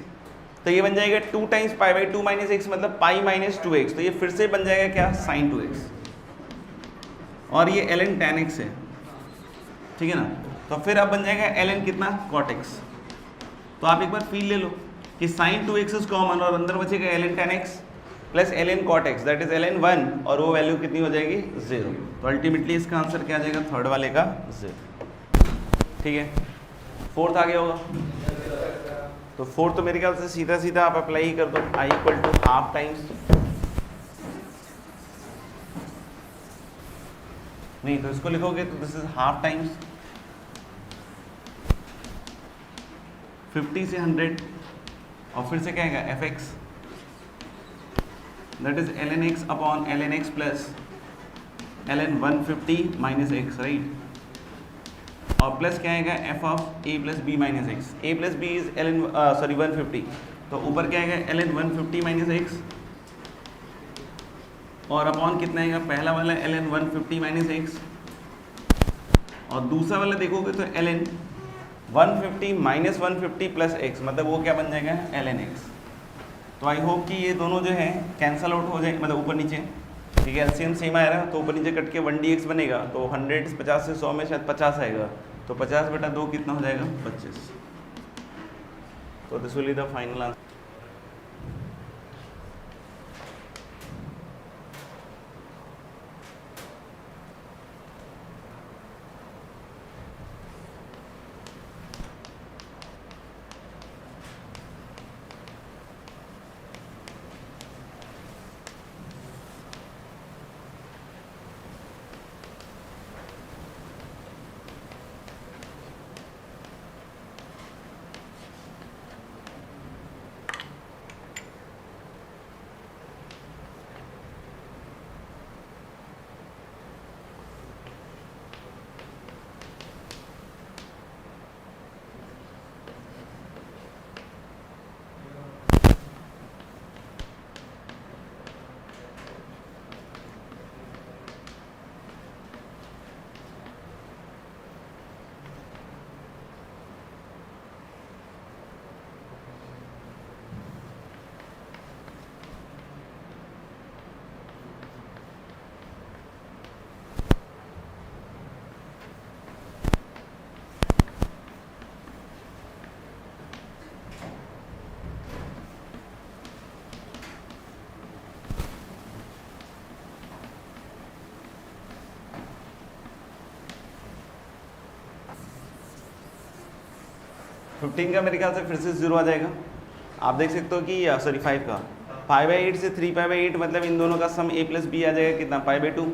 S1: तो ये बन जाएगा 2 times pi by 2 minus x, मतलब पाई माइनस 2x, तो ये फिर से बन जाएगा क्या साइन 2x, और ये एल एन टेन एक्स है, ठीक है ना। तो फिर अब बन जाएगा एल एन कितना कॉट एक्स, तो आप एक बार फील ले लो कि साइन 2x इज कॉमन और अंदर बचेगा l n tan x plus l n cot x, that is l N 1, और वो वैल्यू कितनी हो जाएगी 0, तो अल्टीमेटली इसका आंसर क्या आ जाएगा थर्ड वाले का 0, ठीक है। फोर्थ आ गया होगा, तो फोर्थ तो मेरे ख्याल से सीधा सीधा आप अप्लाई ही कर दो, I equal to half times, नहीं तो इसको लिखोगे तो दिस इज हाफ टाइम्स 50 से 100, और फिर से क्या आएगा f x, that is l n x upon l n x plus l n 150 minus x, right, और प्लस क्या आएगा f of A plus B minus x, a plus B is l n 150, तो ऊपर क्या आएगा l n 150 minus x, और upon कितना आएगा पहला वाला एल एन 150 माइनस एक्स, और दूसरा वाला देखोगे तो l n 150 minus 150 plus x, मतलब वो क्या बन जाएगा एल एन एक्स। तो आई होप कि ये दोनों जो है कैंसल आउट हो जाए, मतलब ऊपर नीचे, ठीक है, एलसीएम सेम आ रहा है, तो ऊपर नीचे कट के 1dx बनेगा, तो 100 50 से 100 में शायद 50 आएगा, तो 50 बटा 2 कितना हो जाएगा 25, तो this will be the final answer. Fifteen का मेरे ख्याल से फिर से 0 आ जाएगा, आप देख सकते हो कि सॉरी 5 का 5/8 से 3π/8, मतलब इन दोनों का सम a प्लस बी आ जाएगा कितना π/2,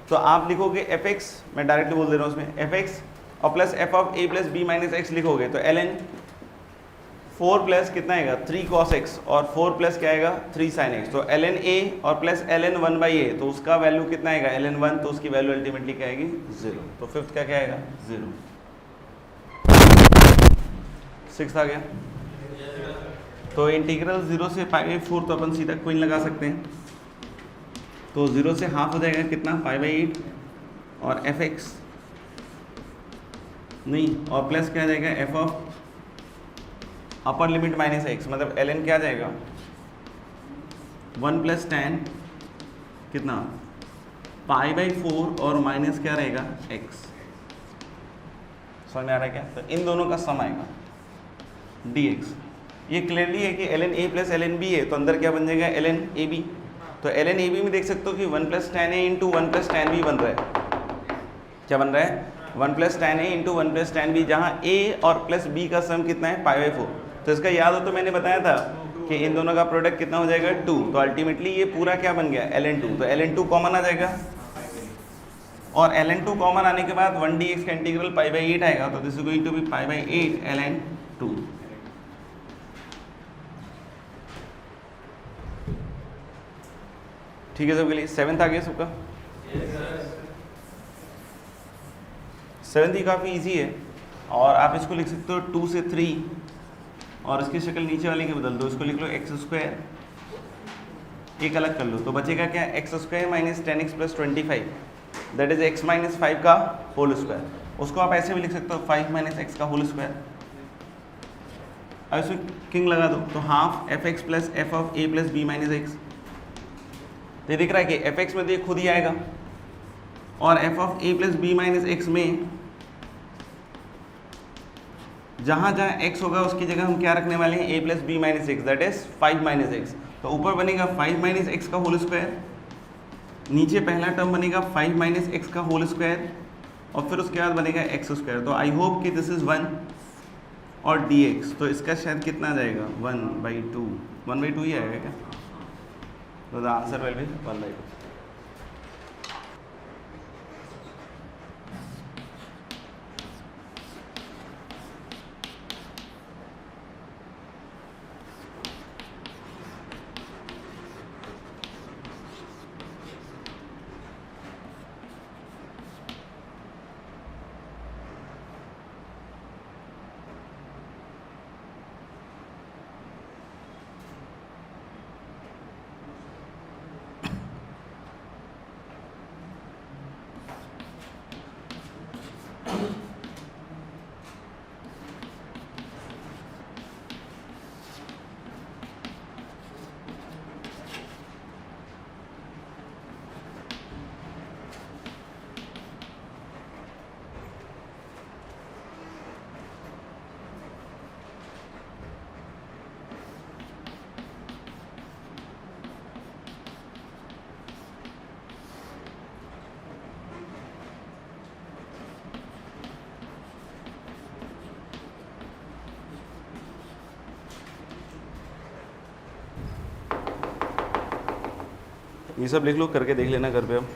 S1: तो आप लिखोगे एफ एक्स, मैं डायरेक्टली बोल दे रहा हूँ उसमें एफ एक्स और plus f of A plus B minus x लिखोगे, तो एल एन 4 प्लस कितना आएगा 3 cos x, और 4 प्लस क्या आएगा 3 sin x, तो एल एन ए और प्लस एल एन 1/a, तो उसका वैल्यू कितना आएगा एल एन 1, तो उसकी वैल्यू अल्टीमेटली क्या आएगी 0, तो फिफ्थ का क्या आएगा 0। सिक्स आ गया, तो इंटीग्रल 0 से π/4 तो अपन सीधा क्वीन लगा सकते हैं, तो 0 से हाफ हो जाएगा कितना π/8, और एफ एक्स नहीं, और प्लस क्या आ जाएगा F of upper limit minus x, मतलब एल एन क्या आ जाएगा 1 प्लस tan कितना π/4 और माइनस क्या रहेगा x, समझ में आ रहा है क्या, तो इन दोनों का सम आएगा dx। ये क्लियरली है कि l n a plus l n b है, तो अंदर क्या बन जाएगा एल एन ए बी, तो एल एन ए बी में देख सकते हो कि 1 plus tan a into 1 plus tan b बन रहा है, क्या बन रहा है 1 plus tan a into 1 plus tan b, जहाँ a और प्लस b का सम कितना है π/4, तो इसका याद हो तो मैंने बताया था कि इन दोनों का प्रोडक्ट कितना हो जाएगा 2, तो अल्टीमेटली ये पूरा क्या बन गया एल एन 2, तो एल एन 2 कॉमन आ जाएगा, और ln2 कॉमन आने के बाद 1dx का इंटीग्रल पाई बाई 8 आएगा, तो this is going to be pi by 8 ln2। ठीक है सबके लिए। 7th आ गया सबका? 7th ही काफ़ी इजी है, और आप इसको लिख सकते हो 2 से 3, और इसकी शक्ल नीचे वाले की बदल दो, इसको लिख लो एक्स स्क्वायर, एक अलग कर लो, तो बचेगा क्या, x square minus 10x plus 25, that is x minus 5 का होल स्क्वायर। उसको आप ऐसे भी लिख सकते हो 5 माइनस एक्स का होल स्क्वायर। अब इसमें किंग लगा दो, तो half f x plus f of A plus B minus x. ये दिख रहा है कि एफ एक्स में तो ये खुद ही आएगा, और f of A plus B minus x में जहाँ जहाँ x होगा उसकी जगह हम क्या रखने वाले हैं, a plus B minus x, that is 5 minus x. तो ऊपर बनेगा 5 माइनस एक्स का होल स्क्वायर, नीचे पहला टर्म बनेगा 5 माइनस एक्स का होल स्क्वायर, और फिर उसके बाद बनेगा एक्स स्क्वायर। तो आई होप कि दिस इज 1 और dx, तो इसका शायद कितना आ जाएगा, 1/2, 1/2 ही आएगा क्या? तो द आंसर विल बी 1/2। ये सब लिख लो, करके देख लेना घर पे अब।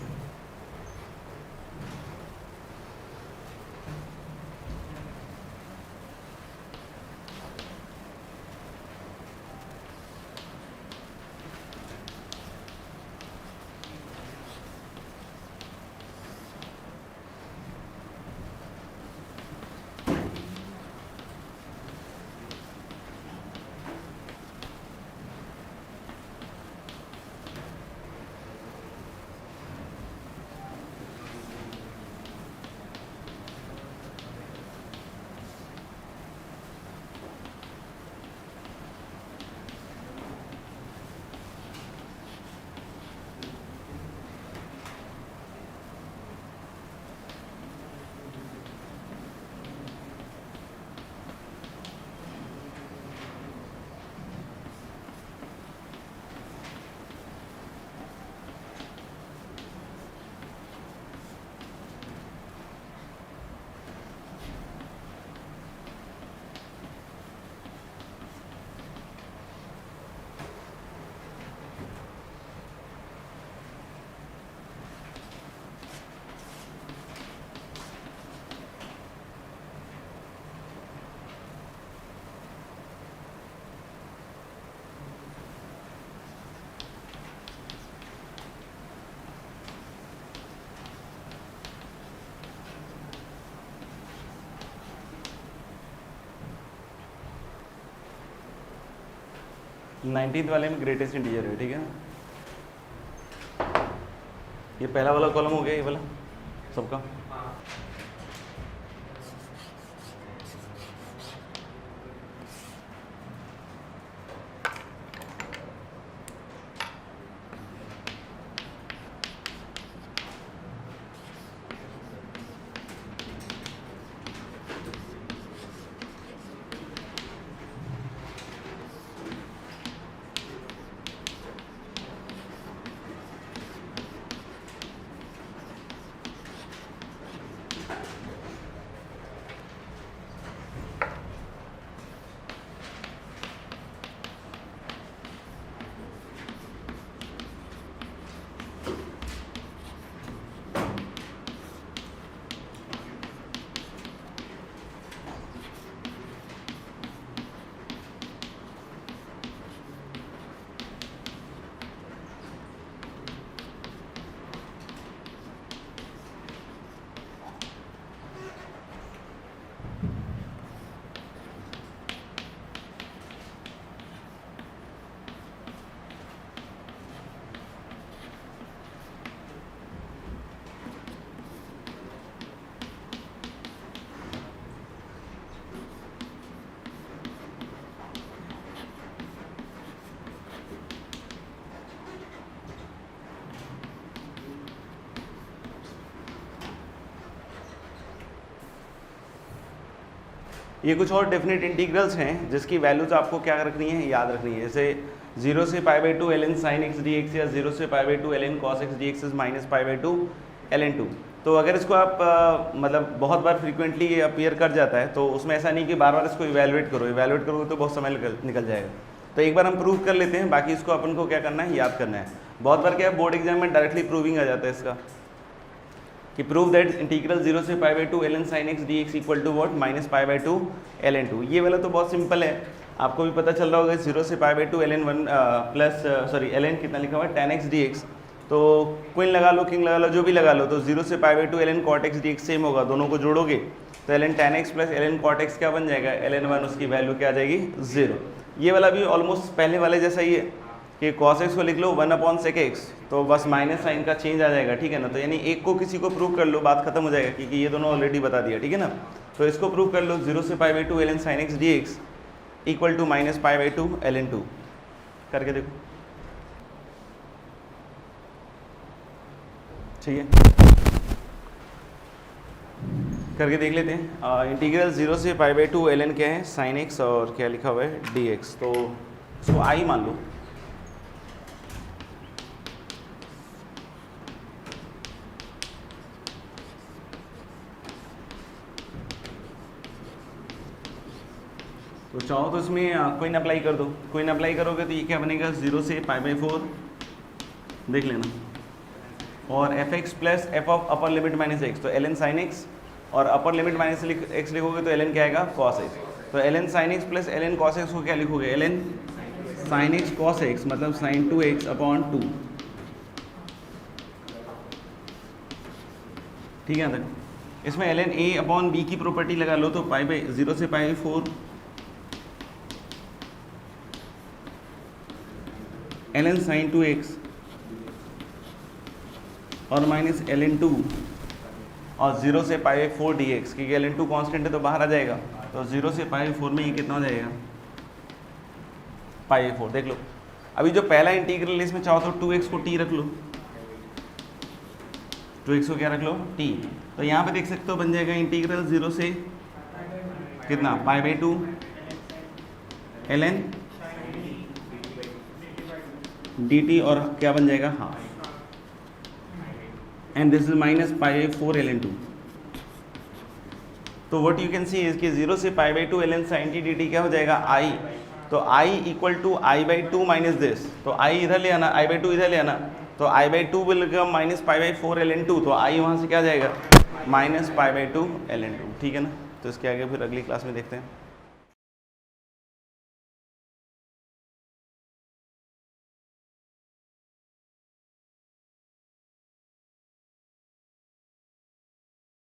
S1: नाइनटीन्थ वाले में ग्रेटेस्ट इंटीजर है, ठीक है। ये पहला वाला कॉलम हो गया, ये वाला सबका। ये कुछ और डेफिनेट इंटीग्रल्स हैं जिसकी वैल्यूज आपको क्या रखनी है, याद रखनी है। जैसे 0 से π/2 ln sin x dx या 0 से π/2 ln cos x dx minus π/2 ln 2। तो अगर इसको आप मतलब बहुत बार फ्रीक्वेंटली ये अपीयर कर जाता है तो उसमें ऐसा नहीं कि बार बार इसको इवैल्यूएट करोगे तो बहुत समय निकल जाएगा। तो एक बार हम प्रूव कर लेते हैं, बाकी इसको अपन को क्या करना है, याद करना है। बहुत बार क्या है, बोर्ड एग्जाम में डायरेक्टली प्रूविंग आ जाता है इसका कि प्रूव दैट इंटीग्रल 0 से π/2 ln sin x dx equal to what, minus π/2 ln 2। ये वाला तो बहुत सिंपल है, आपको भी पता चल रहा होगा। 0 से π/2 ln 1 प्लस ln कितना लिखा हुआ है, tan x dx। तो क्वीन लगा लो, किंग लगा लो, जो भी लगा लो, तो 0 से π/2 ln cot x dx same होगा, दोनों को जोड़ोगे तो ln tan x plus ln cot x क्या बन जाएगा, ln 1, उसकी वैल्यू क्या आ जाएगी, 0। ये वाला भी ऑलमोस्ट पहले वाले जैसा ही है कि cos x को लिख लो 1/sec x, तो बस माइनस साइन का चेंज आ जाएगा, ठीक है ना। तो यानी एक को किसी को प्रूव कर लो, बात खत्म हो जाएगा, क्योंकि ये दोनों ऑलरेडी बता दिया, ठीक है ना। तो इसको प्रूव कर लो, 0 से π/2 ln sin x dx equal to minus π/2 ln 2, करके देखो, ठीक है, करके देख लेते हैं। इंटीग्रल 0 से π/2 ln क्या है, sin x, और क्या लिखा हुआ है, dx। तो इसको आई मान लो, तो चाहो तो इसमें क्वीन अप्लाई कर दो। क्वीन अप्लाई करोगे तो ये क्या बनेगा, 0 से π/4 देख लेना, और fx plus f of upper limit minus x, तो ln sin x, और अपर लिमिट माइनस x लिखोगे तो ln क्या आएगा, cos x। तो ln sin x plus ln cos x को क्या लिखोगे, ln sin x cos x, मतलब sin 2x/2, ठीक है ना। इसमें ln a/b की प्रॉपर्टी लगा लो, तो 0 से π/4 ln sin 2x और माइनस ln 2 और 0 से π/4 dx, क्योंकि ln 2 कांस्टेंट है तो बाहर आ जाएगा। तो 0 से π/4 में ये कितना हो जाएगा, π/4। देख लो, अभी जो पहला इंटीग्रल है इसमें चाहो तो 2x को t रख लो, 2x को क्या रख लो, t। तो यहाँ पे देख सकते हो बन जाएगा इंटीग्रल 0 से कितना, π/2 ln dt, और क्या बन जाएगा, हाँ, and this is minus π/4 ln 2। तो what you can see is कि 0 से π/2 ln sin t dt क्या हो जाएगा, i। तो i equal to i/2 minus this, तो i इधर ले आना, i/2 इधर ले आना, तो i/2 will become minus π/4 ln 2, तो i वहाँ से क्या जाएगा, माइनस π/2 ln 2, ठीक है ना। तो इसके आगे फिर अगली क्लास में देखते हैं।